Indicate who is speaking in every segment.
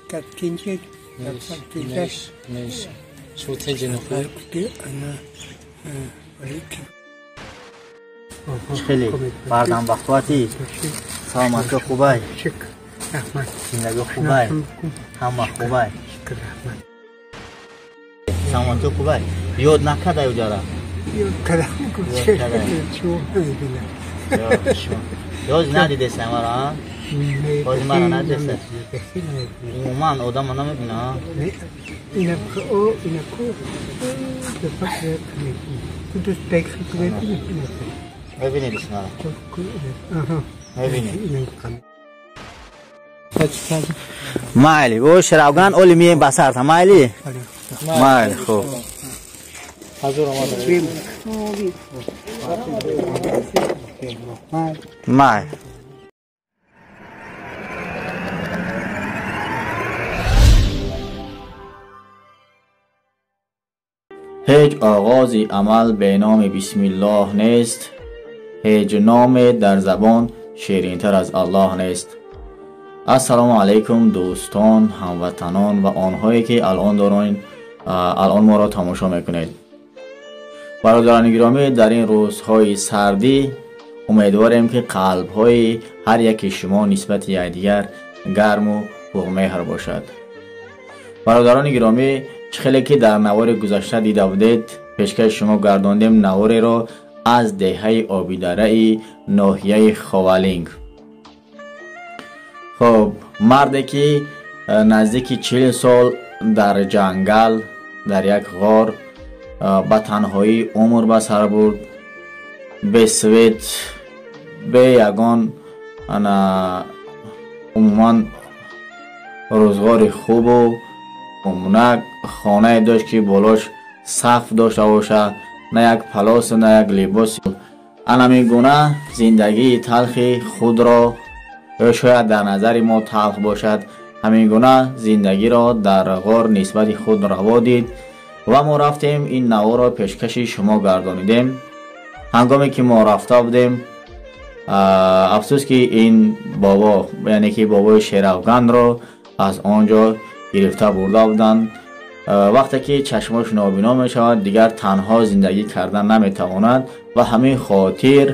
Speaker 1: كاتكينجي
Speaker 2: ماشي ماشي شو تهجن اخوي
Speaker 1: انا ولكن
Speaker 3: خیلی بردم وقتواتی سلامتی خوبه
Speaker 1: شكر رحمت
Speaker 3: زندگی خوبه همه خوبه
Speaker 1: شكر رحمت
Speaker 3: سلامتی خوبه یاد نکرده او جاره
Speaker 1: كلام شو
Speaker 3: یاد ندیده سمه را باز مرا ندیده عموما آدم را نمیبینه
Speaker 1: اینا او اینا کو بفکر تو دقیق کنید
Speaker 3: ببینید سمه را ببینید مایلی او شراوگان اولی میم بسر تا مایلی مایلی خوب
Speaker 2: حضور آمده
Speaker 3: مای هیچ آغازی عمل به نام بسم الله نیست هیچ نام در زبان شیرین تر از الله نیست السلام علیکم دوستان هموطنان و آنهایی که الان ما را تماشا میکنید برادران گرامی در این روزهای سردی امیدواریم که قلب های هر یک شما نسبت یکدیگر گرم و پرمهر باشد برادران گرامی خیلی که در نوار گذشته دیده بودید پیشکش شما گرداندیم نواری را از دهه آبیدره ناحیه خوالینگ خب مردی که نزدیک 40 سال در جنگل در یک غار به تنهایی عمر به سر برد به سویت به یگان عموما روزگار خوب و عموما خانه داشت که بالاش سقف داشته باشه نه یک پلاس نه یک لباس انمیگونه زندگی تلخی خود را شاید در نظر ما تلخ باشد همیگونه زندگی را در غار نسبت خود روا دید و ما رفتیم این نوار را پیشکش شما گردانیدیم هنگامی که ما رفته بودیم افسوس که این بابا یعنی که بابای شیراوگند را از آنجا گرفته برده بودند وقتی که چشماش نابینا می شود دیگر تنها زندگی کردن نمی تواند و همین خاطر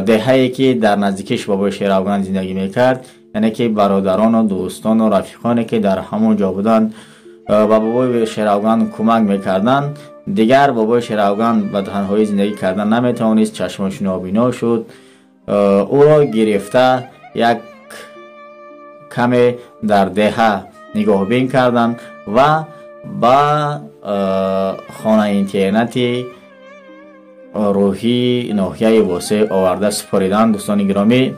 Speaker 3: دهه‌ای که در نزدیکش بابای شیراوگند زندگی می کرد یعنی که برادران و دوستان و رفیقانی که در همون جا بودند و بابای شیراوگند کمک میکردند دیگر بابای شیراوگند به تنهایی زندگی کردن نمیتوانست چشمش نابینا شد او را گرفته یک کمی در دهه نگاه بین کردند و با خانه اینترنتی روحی ناحیه واسه آورده سپاریدن دوستان گرامی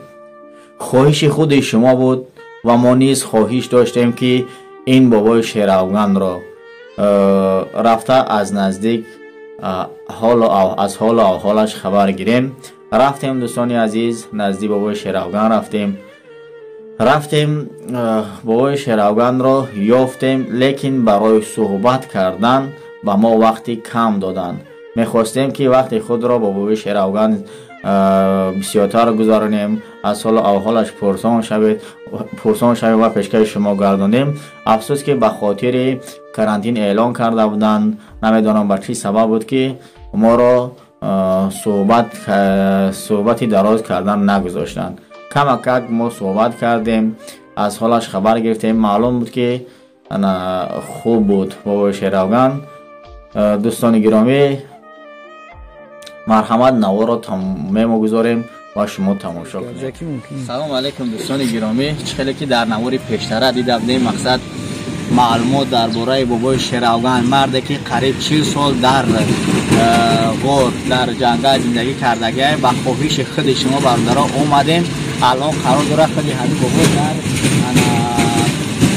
Speaker 3: خواهش خود شما بود و ما نیز خواهش داشتیم که این بابای شیراوگند را رفته از نزدیک از حال و احوالش خبر گیریم رفتیم دوستان عزیز نزدیک بابای شیراوگند رفتیم بابای شیراوگند را یافتیم لیکن برای صحبت کردن به ما وقتی کم دادند میخواستیم که وقتی خود را با بابای شیراوگند بسیارتر گذارانیم از حال احوالش پرسان شوید و پیشکش شما گردانیم افسوس که به خاطر کرانتین اعلان کرده بودند نمیدانم به چه سبب بود که ما را صحبتی دراز کردن نگذاشتند کمک ما صحبت کردیم از حالش خبر گرفتیم معلوم بود که خوب بود بابای شیراوگند دوستان گرامی مرحمت نوار را میگذاریم و شما تماشا کنید سلام علیکم دوستان گرامی خیلی که در نوار پیشتره دیده بودیم مقصد معلومات درباره بابای شیراوگند مردی که قریب 40 سال در غار در جنگل زندگی کردگی با خواهش خود شما برادران اومدیم الان قرار داره خیلی همین بابا در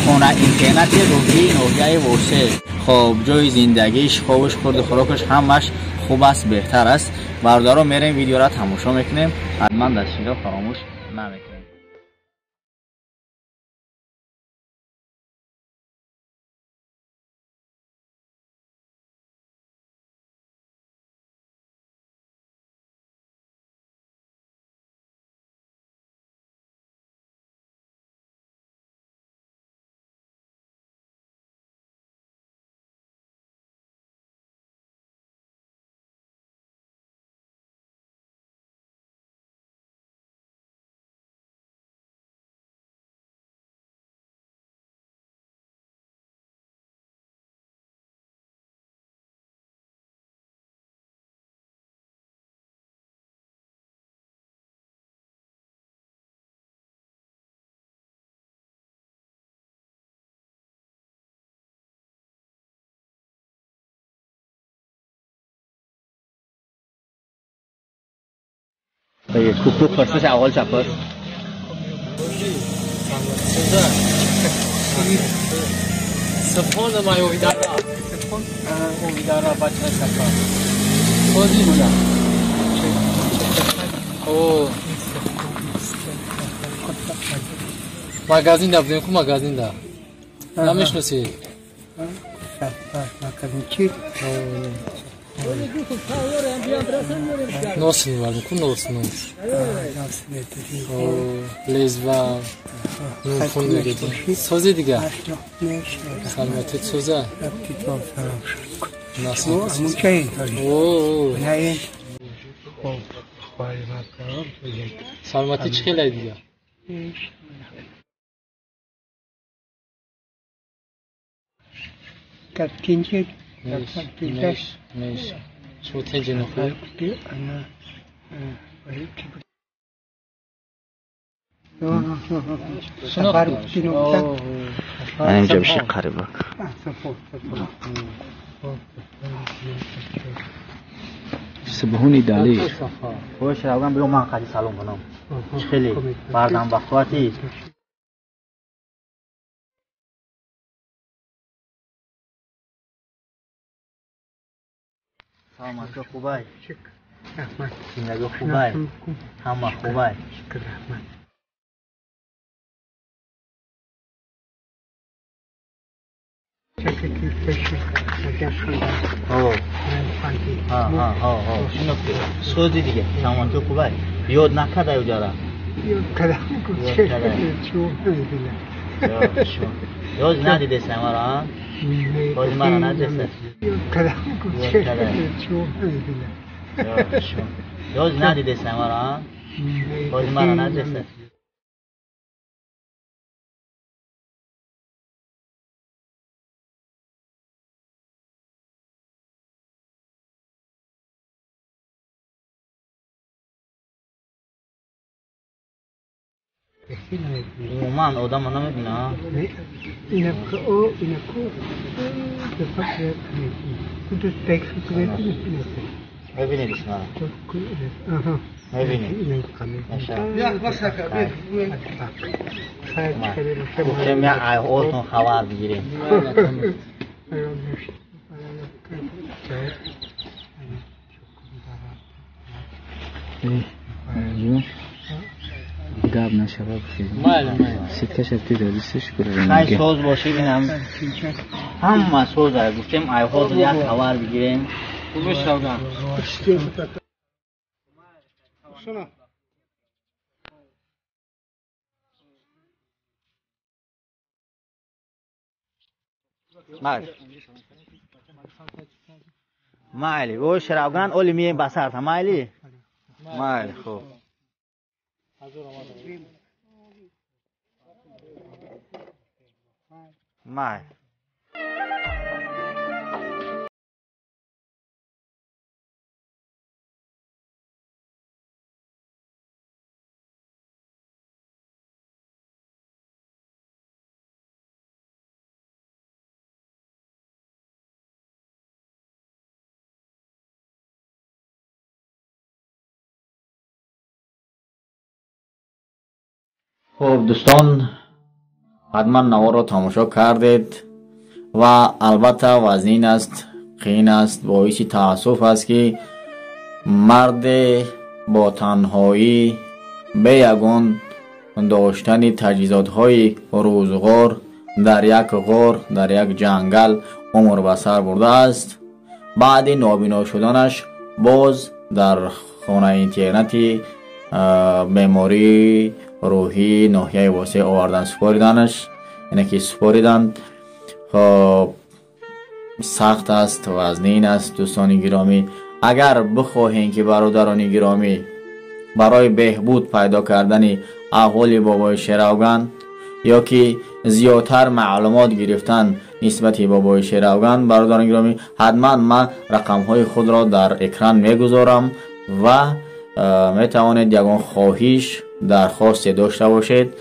Speaker 3: خانه اینترنت روحی ناحیه واسه خب جای زندگیش خوابش خورد خوراکش همش خوب است بهتر است برادران میریم ویدیو را تماشا میکنیم حتما دستشین را فراموش نمیکنیم کوکو پرسش اول چپس
Speaker 2: سفون ما اویدارا اویدارا بچه سفر سوزی بودم اوه مگازین دا بودیم که مگازین دا نمیشنسی
Speaker 1: مگازین
Speaker 2: نوسنی ولی که نوسنی لیزوا نوفون دیگه سوزی دیگه سلامتی سوزه سلامتی چی خیلی دیگه
Speaker 1: کتکنچه
Speaker 2: میش شو تنجی نخوی
Speaker 3: من اینجا بشه قریبه سبهونی دالی خوش روگم بیو من قدی سلام کنم خیلی بردم وقتی سلامتی خوبه زندگی خوبه همه خوبه سوزی دیگه سلامتی خوبه یاد نکرده او جاره یاد ندیده سمارا باز مرا ندیده یاد ندیده سمارا باز مرا ندیده من آدم رو نمیبینم
Speaker 1: اینه که او اینه که به فکر کدوم تکسی کنید
Speaker 3: ببینید اسم ببینید
Speaker 1: یک بار سکه
Speaker 3: گفتم یک آیهاتون خبر بگیریم گاب نشود سیت کشفتی داریستش کنه خیلی سوز باشید این همه سوز هست گفتیم آیهاتون یک خبر بگیریم
Speaker 2: خوبش روگم
Speaker 3: مایلی او شراوگان اولی مییم بسر تا مایلی مایلی خوب مایل خب دوستان حتما نوا را تماشا کردید و البته وزین است خین است باعث تأسف است که مرد با تنهایی به یگان داشتن تجهیزات های روزگار در یک غار در یک جنگل عمر به سر برده است. بعد نابینا شدنش باز در خانه اینترنتی بیماری روحی ناحیه واسه آوردن سپاریدنش اینه که سپاریدن. خب سخت است وزنین است دوستان گرامی. اگر بخواهیم که برادران گرامی برای بهبود پیدا کردن احوال بابای شیراوگان یا که زیادتر معلومات گرفتن نسبت بابای شیراوگان برادران گرامی حتما من رقم های خود را در اکران میگذارم و می توانید یگان خواهش درخواست داشته باشید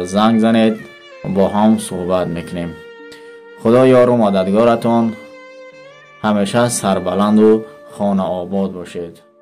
Speaker 3: زنگ زنید با هم صحبت میکنیم. خدا یار و مددگارتان همیشه سربلند و خانه آباد باشید.